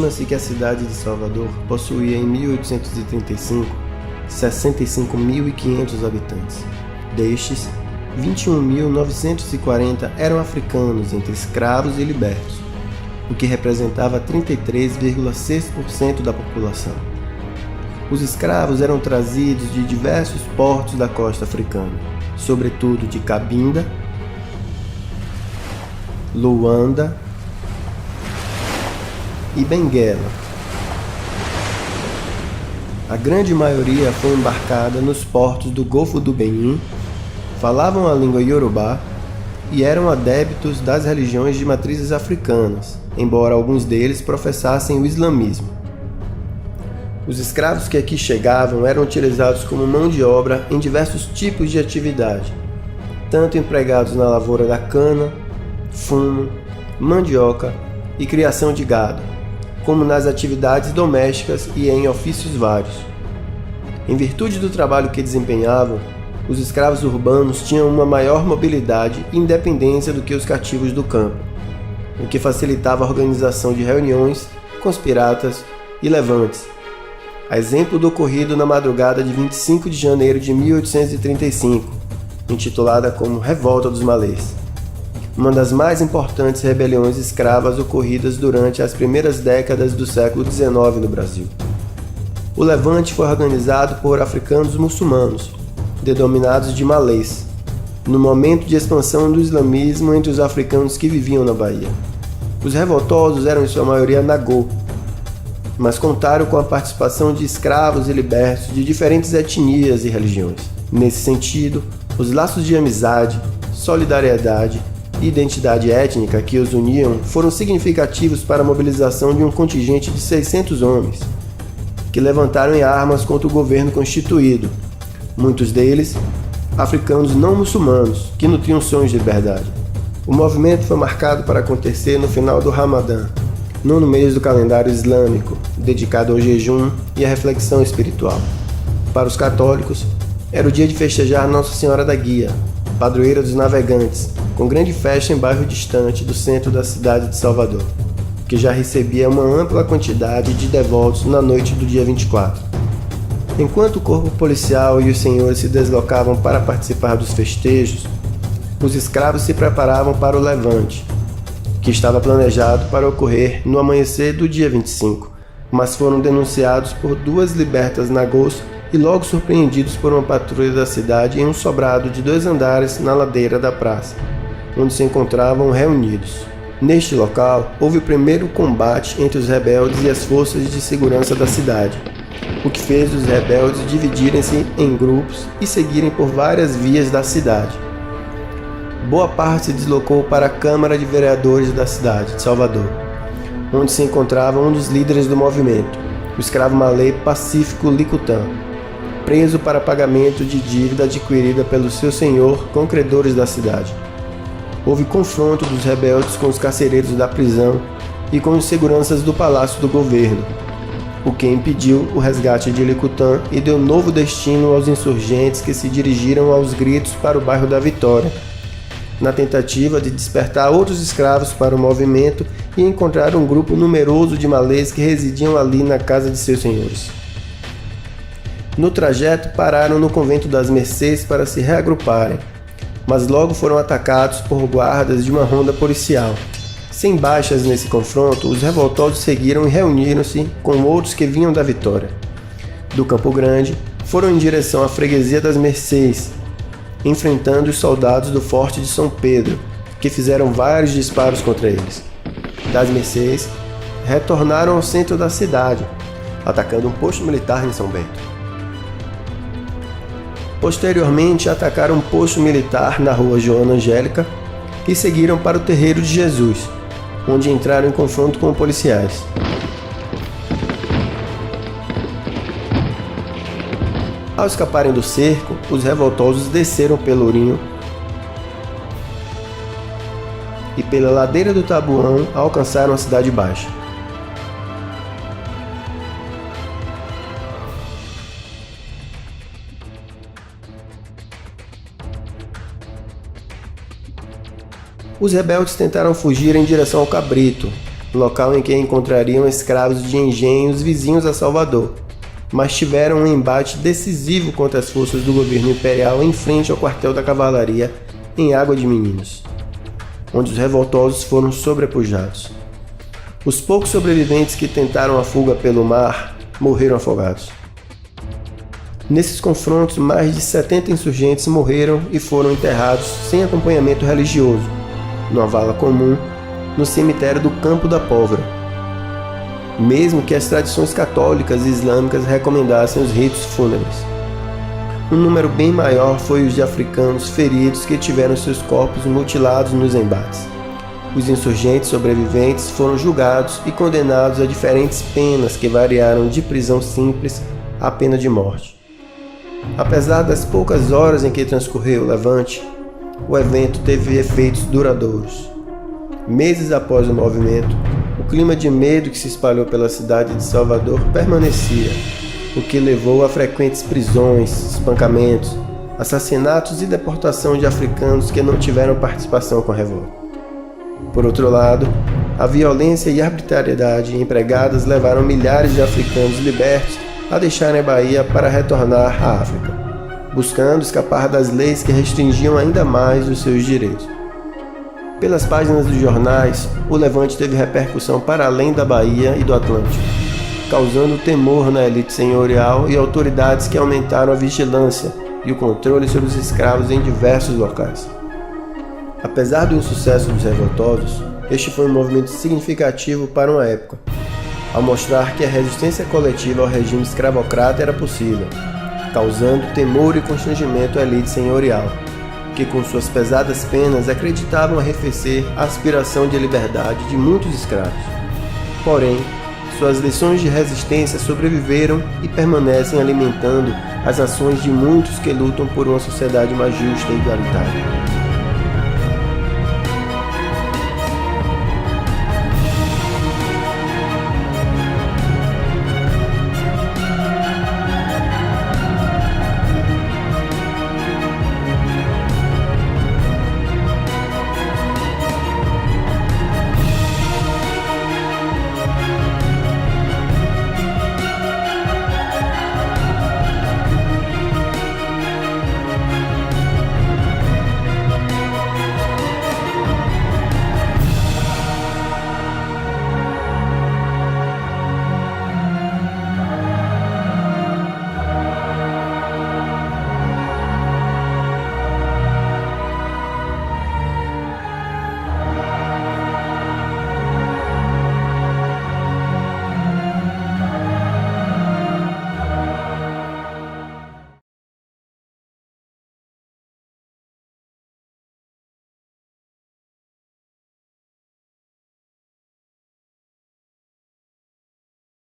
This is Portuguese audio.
Estima-se que a cidade de Salvador possuía em 1835 65.500 habitantes. Destes, 21.940 eram africanos entre escravos e libertos, o que representava 33,6% da população. Os escravos eram trazidos de diversos portos da costa africana, sobretudo de Cabinda, Luanda e Benguela. A grande maioria foi embarcada nos portos do Golfo do Benin, falavam a língua Yorubá e eram adeptos das religiões de matrizes africanas, embora alguns deles professassem o islamismo. Os escravos que aqui chegavam eram utilizados como mão de obra em diversos tipos de atividade, tanto empregados na lavoura da cana, fumo, mandioca e criação de gado, como nas atividades domésticas e em ofícios vários. Em virtude do trabalho que desempenhavam, os escravos urbanos tinham uma maior mobilidade e independência do que os cativos do campo, o que facilitava a organização de reuniões, conspiratas e levantes, a exemplo do ocorrido na madrugada de 25 de janeiro de 1835, intitulada como Revolta dos Malês, uma das mais importantes rebeliões escravas ocorridas durante as primeiras décadas do século XIX no Brasil. O levante foi organizado por africanos muçulmanos, denominados de malês, no momento de expansão do islamismo entre os africanos que viviam na Bahia. Os revoltosos eram em sua maioria nagô, mas contaram com a participação de escravos e libertos de diferentes etnias e religiões. Nesse sentido, os laços de amizade, solidariedade e identidade étnica que os uniam foram significativos para a mobilização de um contingente de 600 homens, que levantaram em armas contra o governo constituído, muitos deles africanos não muçulmanos, que nutriam sonhos de liberdade. O movimento foi marcado para acontecer no final do Ramadã, nono mês do calendário islâmico, dedicado ao jejum e à reflexão espiritual. Para os católicos, era o dia de festejar Nossa Senhora da Guia, padroeira dos navegantes, com grande festa em bairro distante do centro da cidade de Salvador, que já recebia uma ampla quantidade de devotos na noite do dia 24. Enquanto o corpo policial e os senhores se deslocavam para participar dos festejos, os escravos se preparavam para o levante, que estava planejado para ocorrer no amanhecer do dia 25, mas foram denunciados por duas libertas nagôs e logo surpreendidos por uma patrulha da cidade em um sobrado de 2 andares na ladeira da praça, onde se encontravam reunidos. Neste local, houve o primeiro combate entre os rebeldes e as forças de segurança da cidade, o que fez os rebeldes dividirem-se em grupos e seguirem por várias vias da cidade. Boa parte se deslocou para a Câmara de Vereadores da cidade de Salvador, onde se encontrava um dos líderes do movimento, o escravo malê Pacífico Licutã, preso para pagamento de dívida adquirida pelo seu senhor com credores da cidade. Houve confronto dos rebeldes com os carcereiros da prisão e com os seguranças do palácio do governo, o que impediu o resgate de Licutã e deu novo destino aos insurgentes que se dirigiram aos gritos para o bairro da Vitória, na tentativa de despertar outros escravos para o movimento e encontrar um grupo numeroso de malês que residiam ali na casa de seus senhores. No trajeto, pararam no convento das Mercês para se reagruparem, mas logo foram atacados por guardas de uma ronda policial. Sem baixas nesse confronto, os revoltosos seguiram e reuniram-se com outros que vinham da Vitória. Do Campo Grande, foram em direção à freguesia das Mercês, enfrentando os soldados do Forte de São Pedro, que fizeram vários disparos contra eles. Das Mercês, retornaram ao centro da cidade, atacando um posto militar em São Bento. Posteriormente, atacaram um posto militar na rua Joana Angélica e seguiram para o Terreiro de Jesus, onde entraram em confronto com policiais. Ao escaparem do cerco, os revoltosos desceram pelo Ourinho e pela ladeira do Tabuão alcançaram a Cidade Baixa. Os rebeldes tentaram fugir em direção ao Cabrito, local em que encontrariam escravos de engenhos vizinhos a Salvador, mas tiveram um embate decisivo contra as forças do governo imperial em frente ao quartel da cavalaria em Água de Meninos, onde os revoltosos foram sobrepujados. Os poucos sobreviventes que tentaram a fuga pelo mar morreram afogados. Nesses confrontos, mais de 70 insurgentes morreram e foram enterrados sem acompanhamento religioso, numa vala comum, no cemitério do Campo da Pólvora, mesmo que as tradições católicas e islâmicas recomendassem os ritos fúnebres. Um número bem maior foi os de africanos feridos que tiveram seus corpos mutilados nos embates. Os insurgentes sobreviventes foram julgados e condenados a diferentes penas que variaram de prisão simples à pena de morte. Apesar das poucas horas em que transcorreu o levante, o evento teve efeitos duradouros. Meses após o movimento, o clima de medo que se espalhou pela cidade de Salvador permanecia, o que levou a frequentes prisões, espancamentos, assassinatos e deportação de africanos que não tiveram participação com a revolta. Por outro lado, a violência e arbitrariedade empregadas levaram milhares de africanos libertos a deixarem a Bahia para retornar à África, buscando escapar das leis que restringiam ainda mais os seus direitos. Pelas páginas dos jornais, o levante teve repercussão para além da Bahia e do Atlântico, causando temor na elite senhorial e autoridades que aumentaram a vigilância e o controle sobre os escravos em diversos locais. Apesar do insucesso dos revoltosos, este foi um movimento significativo para uma época, ao mostrar que a resistência coletiva ao regime escravocrata era possível, causando temor e constrangimento à elite senhorial, que com suas pesadas penas acreditavam arrefecer a aspiração de liberdade de muitos escravos. Porém, suas lições de resistência sobreviveram e permanecem alimentando as ações de muitos que lutam por uma sociedade mais justa e igualitária.